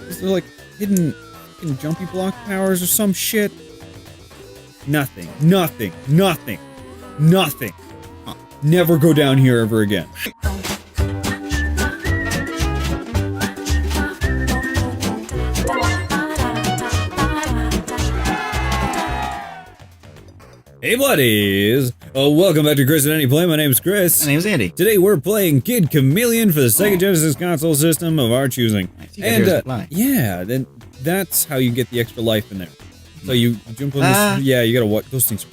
Is there like hidden jumpy block powers or some shit? Nothing. Nothing. Nothing. Nothing. Never go down here ever again. Hey buddies! Welcome back to Chris and Andy Play. My name's Chris. My name's Andy. Today we're playing Kid Chameleon for the Sega Genesis console system of our choosing. Nice. Yeah, then that's how you get the extra life in there. So you jump on this. Yeah, you gotta watch those things.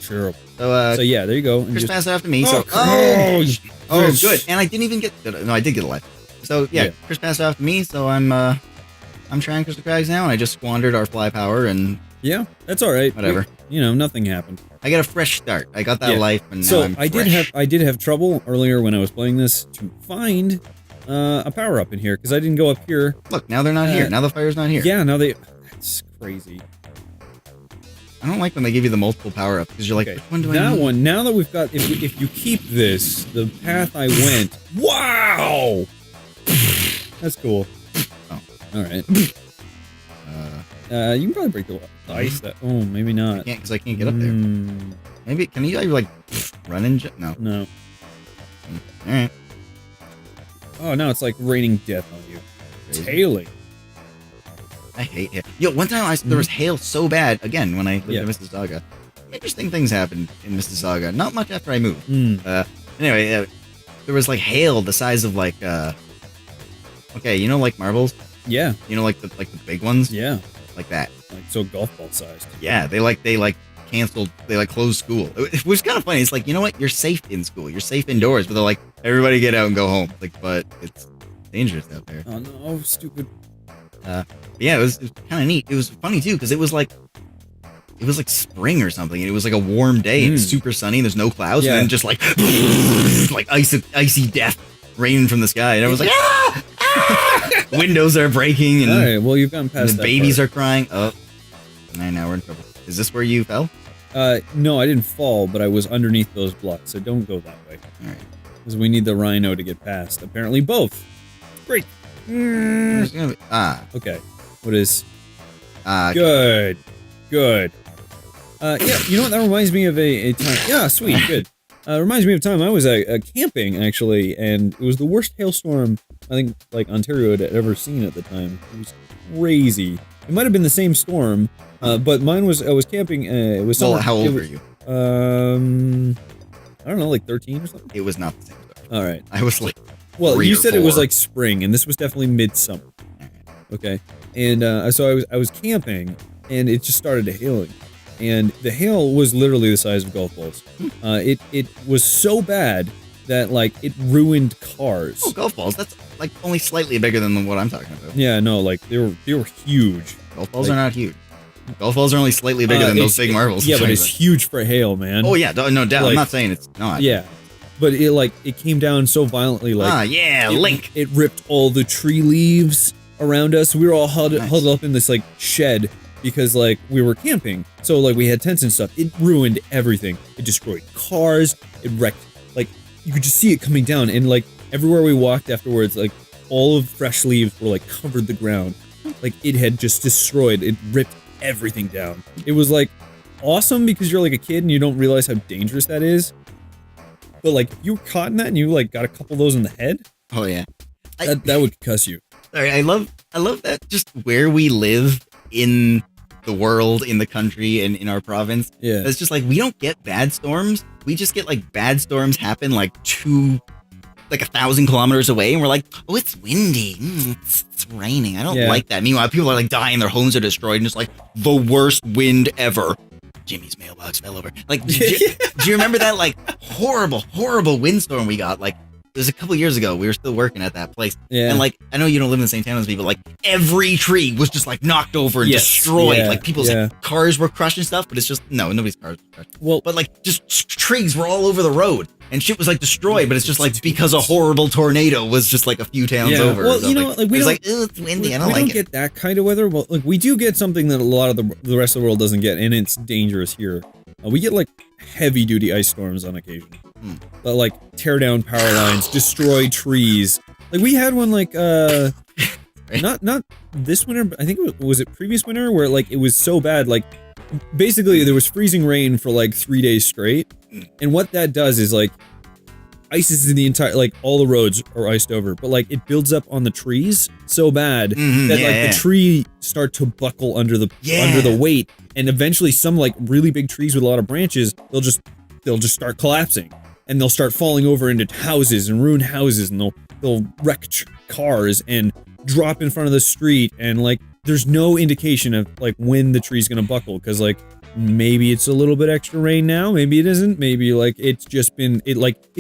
Terrible. So yeah, there you go. Chris passed after me. Oh, good. And I didn't even get. No, I did get a life. So yeah, Chris passed after me. So I'm trying Crystal Crags now, and I just squandered our fly power and. Yeah, that's all right. Whatever. Nothing happened. I got a fresh start. I got that life, and now I'm fresh. I did have trouble earlier when I was playing this to find a power up in here because I didn't go up here. Look, now they're not here. Now the fire's not here. Yeah, now they. That's crazy. I don't like when they give you the multiple power ups because you're like, which one do I need? One. Now that we've got, if you keep this, the path I went. Wow. That's cool. Oh, all right. You can probably break the ice. Oh, maybe not. I can't because I can't get up there. Maybe can you like run and jump? No. No. All right. Oh no, it's like raining death on you. It's hailing. I hate hail. Yo, one time there was hail so bad again when I lived in Mississauga. Interesting things happened in Mississauga. Not much after I moved. Anyway, there was like hail the size of like okay, you know, like marbles. Yeah. You know, like the big ones. Yeah. Like that. Like so golf ball sized. Yeah, they canceled. They closed school. Which was kind of funny. It's like, you know what? You're safe in school. You're safe indoors. But they're like, everybody get out and go home. Like, but it's dangerous out there. Oh no, stupid. Yeah, it was kind of neat. It was funny too because it was like spring or something, and it was like a warm day. And it's super sunny. There's no clouds, and then just like icy death raining from the sky. And I was like, ah! Windows are breaking, and all right, well, you've gone past the babies are crying. Oh, and now we're in trouble. Is this where you fell? No, I didn't fall, but I was underneath those blocks, so don't go that way. All right, because we need the rhino to get past. Apparently, both. Great. Okay. What is? Good. Good. Yeah, you know what? That reminds me of a time. Yeah, sweet. Good. Reminds me of a time I was camping, actually, and it was the worst hailstorm I think, like, Ontario had ever seen at the time. It was crazy. It might have been the same storm, but mine was, I was camping, it was... Well, how old were you? I don't know, like 13 or something? It was not the same storm. All right. I was like... Well, you said it was like spring, and this was definitely midsummer. Okay? And so I was camping, and it just started hailing. And the hail was literally the size of golf balls. It was so bad that, like, it ruined cars. Oh, golf balls? That's, like, only slightly bigger than what I'm talking about. Yeah, no, like, they were huge. Golf balls are not huge. Golf balls are only slightly bigger than those big marbles. Yeah, but it's huge for hail, man. Oh, yeah, no doubt. Like, I'm not saying it's not. Yeah. But it came down so violently, like... Link! It ripped all the tree leaves around us. We were all huddled up in this, like, shed because, like, we were camping. So, like, we had tents and stuff. It ruined everything. It destroyed cars. It wrecked, like, you could just see it coming down. And, like, everywhere we walked afterwards, like, all of fresh leaves were, like, covered the ground. Like, it had just destroyed. It ripped everything down. It was, like, awesome because you're, like, a kid and you don't realize how dangerous that is. But, like, if you were caught in that and you, like, got a couple of those in the head... Oh, yeah. That would cuss you. All right, I love that just where we live in the world, in the country, and in our province. Yeah. It's just, like, we don't get bad storms. We just get, like, bad storms happen, like, 1,000 kilometers away, and we're like, oh, it's windy. It's raining. I don't like that. Meanwhile, people are, like, dying. Their homes are destroyed, and it's, like, the worst wind ever. Jimmy's mailbox fell over. Like, do you remember that, like, horrible windstorm we got? Like, it was a couple years ago. We were still working at that place. Yeah. And, like, I know you don't live in the same town as me, but, like, every tree was just, like, knocked over and destroyed. Yeah. Like, people's cars were crushed and stuff, but it's just, no, nobody's cars were crushed. Well, but, like, just trees were all over the road. And shit was, like, destroyed, but it's just, like, because a horrible tornado was just, like, a few towns over. Well, you know, like, we like, oh, it's windy, I don't like it. We don't get that kind of weather. Well, like, we do get something that a lot of the rest of the world doesn't get, and it's dangerous here. We get, like, heavy-duty ice storms on occasion. That, like, tear down power lines, destroy trees, Like we had one like not this winter, but I think was it previous winter where like it was so bad, like basically there was freezing rain for like 3 days straight, and what that does is like ices in the entire, like all the roads are iced over, but like it builds up on the trees so bad that the tree start to buckle under the weight, and eventually some like really big trees with a lot of branches, they'll just start collapsing, and they'll start falling over into houses and ruin houses, and they'll wreck cars and drop in front of the street, and like there's no indication of like when the tree's gonna buckle, because like maybe it's a little bit extra rain now, maybe it isn't, maybe like it's just been it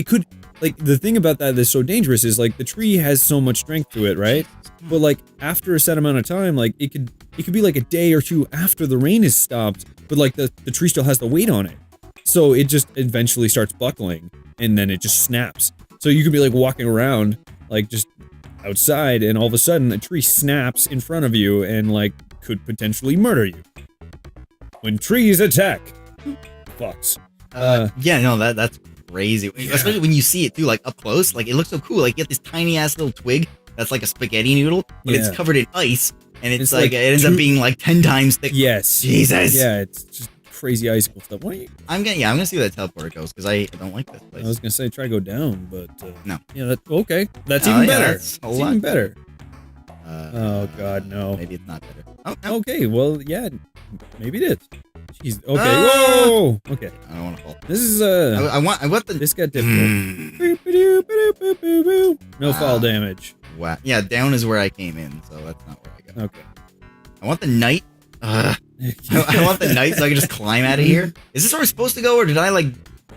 could, like the thing about that that's so dangerous is like the tree has so much strength to it, right? But like after a set amount of time, like it could be like a day or two after the rain is stopped, but like the tree still has the weight on it, so it just eventually starts buckling, and then it just snaps. So you could be like walking around like just outside, and all of a sudden a tree snaps in front of you and like could potentially murder you. When trees attack, fucks. That's crazy. Yeah. Especially when you see it too, like up close. Like it looks so cool. Like you get this tiny ass little twig that's like a spaghetti noodle, but it's covered in ice, and it's like it ends up being like 10 times thick. Yes. Jesus. Yeah, it's just crazy icicle stuff. I'm gonna see where that teleporter goes, because I don't like this place. I was gonna say try to go down, but no. Yeah, okay. That's even better. That's even better. Oh god, no. Maybe it's not better. Oh, no. Okay, well, yeah, maybe it is. Jeez. Okay. Whoa. Okay. I don't want to fall. This is I want the. This got difficult. No fall damage. Wow. Yeah, down is where I came in, so that's not where I go. Okay. I want the knight. I want the knight so I can just climb out of here. Is this where I'm supposed to go, or did I like?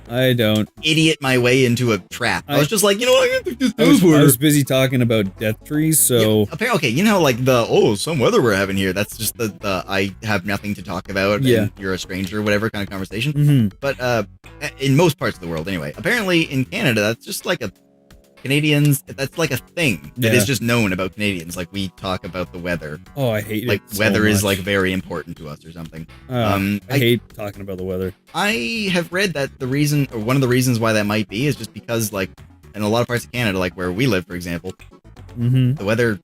I don't. Idiot my way into a trap. I was just like, you know what? I was busy talking about death trees, so. Yeah, apparently, okay, you know, like some weather we're having here. That's just the I have nothing to talk about. And you're a stranger, whatever kind of conversation. Mm-hmm. But in most parts of the world, anyway. Apparently, in Canada, that's just like Canadians. That's like a thing that is just known about Canadians. Like we talk about the weather. Oh, I hate like it. Like weather so is like very important to us or something. I hate talking about the weather. I have read that the reason, or one of the reasons why that might be, is just because like in a lot of parts of Canada, like where we live, for example, the weather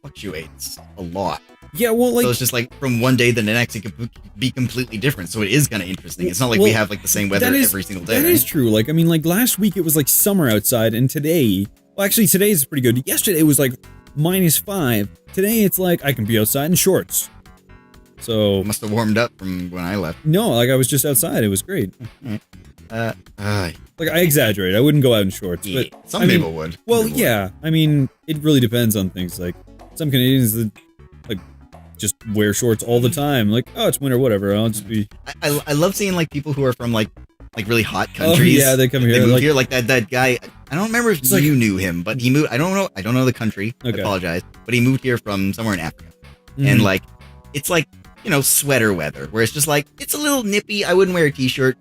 fluctuates a lot. Yeah, well, like, so it's just like from one day to the next, it could be completely different. So it is kind of interesting. It's not like we have like the same weather every single day. That is true. Like, I mean, like last week it was like summer outside, and today, well, actually today is pretty good. Yesterday it was like -5. Today it's like I can be outside in shorts. So it must have warmed up from when I left. No, like I was just outside. It was great. Like I exaggerate. I wouldn't go out in shorts, but some people would. Well, yeah. I mean, it really depends on things. Like some Canadians that like just wear shorts all the time. Like, oh, it's winter, whatever. I'll just be. I love seeing like people who are from like really hot countries. Oh, yeah, they come here. They move here. Like that guy. I don't remember if you knew him, but he moved. I don't know the country. Okay. I apologize, but he moved here from somewhere in Africa, and like it's like, you know, sweater weather, where it's just like, it's a little nippy. I wouldn't wear a t-shirt.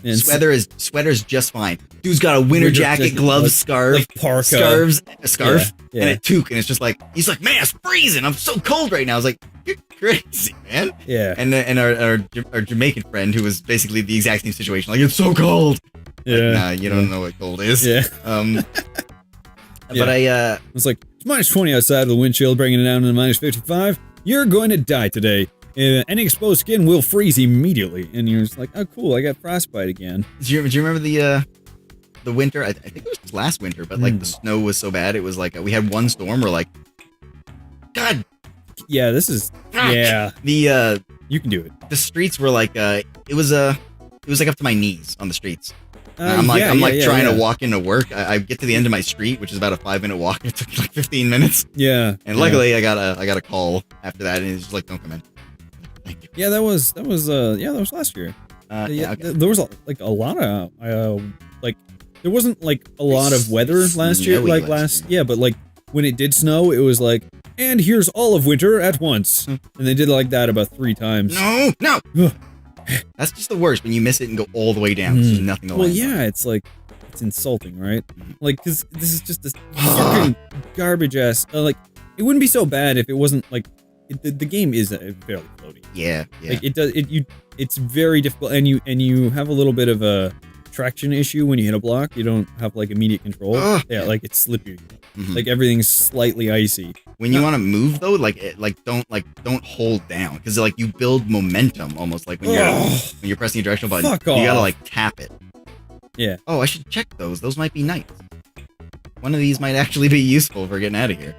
Sweater's just fine. Dude's got a winter jacket, gloves, scarf, like parka. a scarf, and a toque, and it's just like, he's like, man, it's freezing. I'm so cold right now. I was like, you're crazy, man. Yeah. And our Jamaican friend, who was basically the exact same situation, like, it's so cold. Yeah. Like, nah, you don't know what cold is. Yeah. But I was like, it's -20 outside with the wind chill bringing it down to -55. You're going to die today. Any exposed skin will freeze immediately. And you're just like, oh, cool, I got frostbite again. Do you remember the winter? I think it was just last winter, but like the snow was so bad. It was like we had one storm where like, God. Yeah, this is, yeah. You can do it. The streets were like, it was like up to my knees on the streets. I'm trying to walk into work. I get to the end of my street, which is about a 5-minute walk. It took like 15 minutes. Yeah. And luckily I got a call after that, and it's just like, don't come in. Thank you. Yeah, that was last year. Okay. There was like a lot of like there wasn't like a lot of weather last year, like last year. Yeah, but like when it did snow, it was like, and here's all of winter at once, and they did like that about 3 times. No. That's just the worst when you miss it and go all the way down. There's nothing to land on. It's like, it's insulting, right? Like, because this is just this fucking garbage ass. Like, it wouldn't be so bad if it wasn't like the game is fairly floaty. Yeah. Like it does it's very difficult, and you have a little bit of a traction issue when you hit a block. You don't have like immediate control. Yeah, like it's slippery. Like everything's slightly icy. When you want to move though, don't hold down because like you build momentum almost like when you're pressing a directional button. You gotta like tap it. Yeah. Oh, I should check those. Those might be knights. One of these might actually be useful for getting out of here.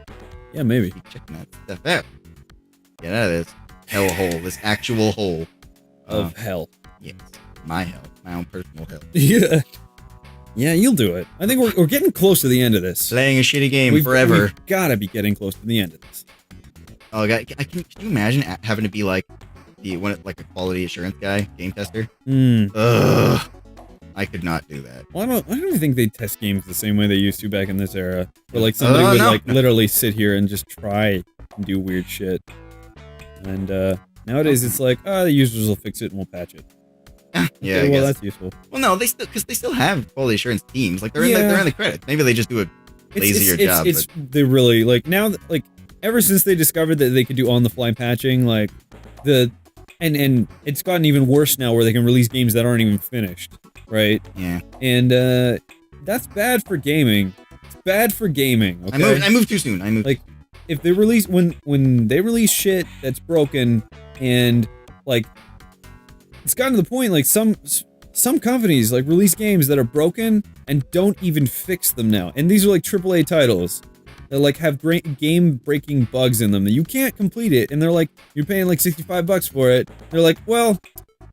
Yeah, maybe. Keep checking that stuff out. Get out of this hellhole, this actual hole of hell. Yes, my hell, my own personal hell. Yeah. Yeah, you'll do it. I think we're getting close to the end of this. Playing a shitty game forever. We've gotta be getting close to the end of this. Oh, God, can you imagine having to be like like a quality assurance guy, game tester? Ugh, I could not do that. Well, I don't think they test games the same way they used to back in this era, where like somebody would like literally sit here and just try and do weird shit. And nowadays it's like, the users will fix it and we'll patch it. Yeah, okay, well, that's useful. Well, no, they still have quality assurance teams. Like they're in the credits. Maybe they just do a lazier job. They really like now. Like ever since they discovered that they could do on-the-fly patching, like and it's gotten even worse now, where they can release games that aren't even finished, right? Yeah. And that's bad for gaming. It's bad for gaming. Okay? I moved too soon. Like if they release when they release shit that's broken and like. It's gotten to the point, like, some companies, like, release games that are broken and don't even fix them now. And these are, like, AAA titles that, like, have great game-breaking bugs in them that you can't complete it. And they're like, you're paying, like, $65 for it. They're like, well,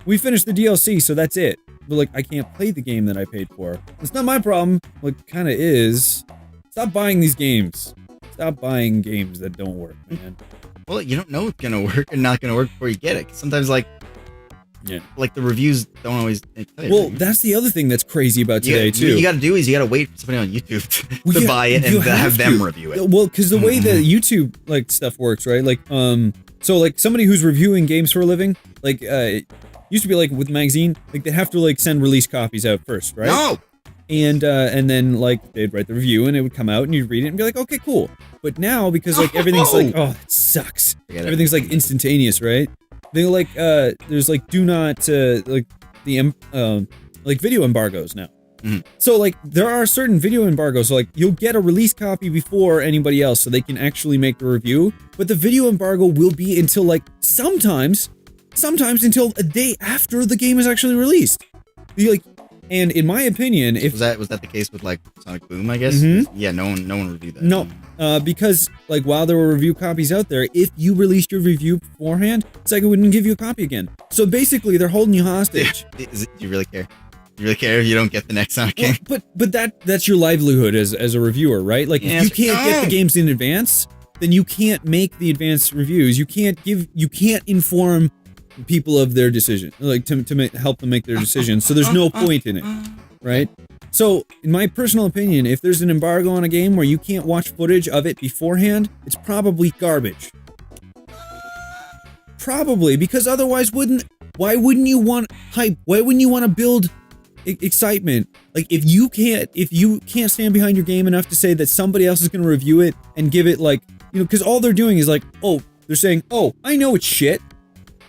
we finished the DLC, so that's it. But, like, I can't play the game that I paid for. It's not my problem. Like, kind of is. Stop buying these games. Stop buying games that don't work, man. Well, you don't know it's gonna work or not gonna work before you get it. Sometimes, like... Yeah. Like the reviews don't always tell you. Well, that's the other thing that's crazy about today too. What you gotta do is you gotta wait for somebody on YouTube to buy it and have them review it. Well, because the way that YouTube like stuff works, right? Like, so like somebody who's reviewing games for a living, like, it used to be like with the magazine, like they have to like send release copies out first, right? No. And then like they'd write the review and it would come out and you'd read it and be like, okay, cool. But now because like everything's like, oh, it sucks. Everything's like instantaneous, right? They like there's like do not like the like video embargoes now. So like there are certain video embargoes, so like you'll get a release copy before anybody else so they can actually make the review, but the video embargo will be until like sometimes until a day after the game is actually released. Like, and in my opinion, if was that the case with like Sonic Boom, I guess? Yeah, no one reviewed that. No. Because like while there were review copies out there, if you released your review beforehand, Sega wouldn't give you a copy again. So basically, they're holding you hostage. Do you really care? Do you really care if you don't get the next Sonic game? But that's your livelihood as a reviewer, right? Like if you can't get the games in advance, then you can't make the advanced reviews. You can't inform people of their decision, like to help them make their decisions. So there's no point in it, right? So, in my personal opinion, if there's an embargo on a game where you can't watch footage of it beforehand, it's probably garbage. Probably, because otherwise why wouldn't you want hype? Why wouldn't you want to build excitement? Like, if you can't stand behind your game enough to say that somebody else is going to review it and give it like, you know, because all they're doing is like, they're saying, I know it's shit,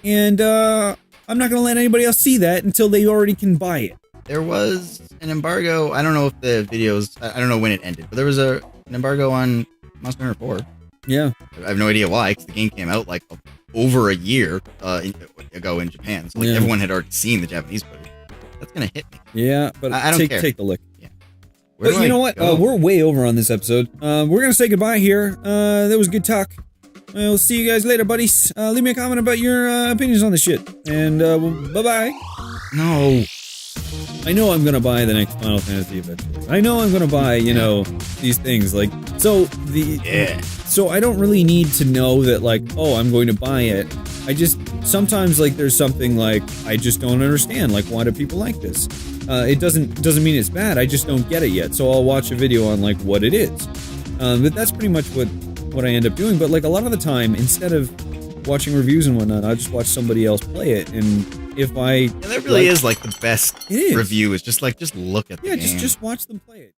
and I'm not going to let anybody else see that until they already can buy it. There was an embargo. I don't know if the videos. I don't know when it ended, but there was an embargo on Monster Hunter 4. Yeah, I have no idea why, because the game came out like over a year ago in Japan, so like everyone had already seen the Japanese footage. That's gonna hit me. Yeah, but I don't care. Take the lick. Yeah. But you know what? We're way over on this episode. We're gonna say goodbye here. That was good talk. We'll see you guys later, buddies. Leave me a comment about your opinions on this shit, and bye bye. No. I know I'm gonna buy the next Final Fantasy eventually. I know I'm gonna buy, you know, these things. Like, so I don't really need to know that, like, I'm going to buy it. I just, sometimes, like, there's something, like, I just don't understand. Like, why do people like this? It doesn't mean it's bad, I just don't get it yet. So I'll watch a video on, like, what it is. But that's pretty much what I end up doing. But, like, a lot of the time, instead of watching reviews and whatnot, I just watch somebody else play it, and if that really is like the best review is just look at the game. Yeah, just watch them play it.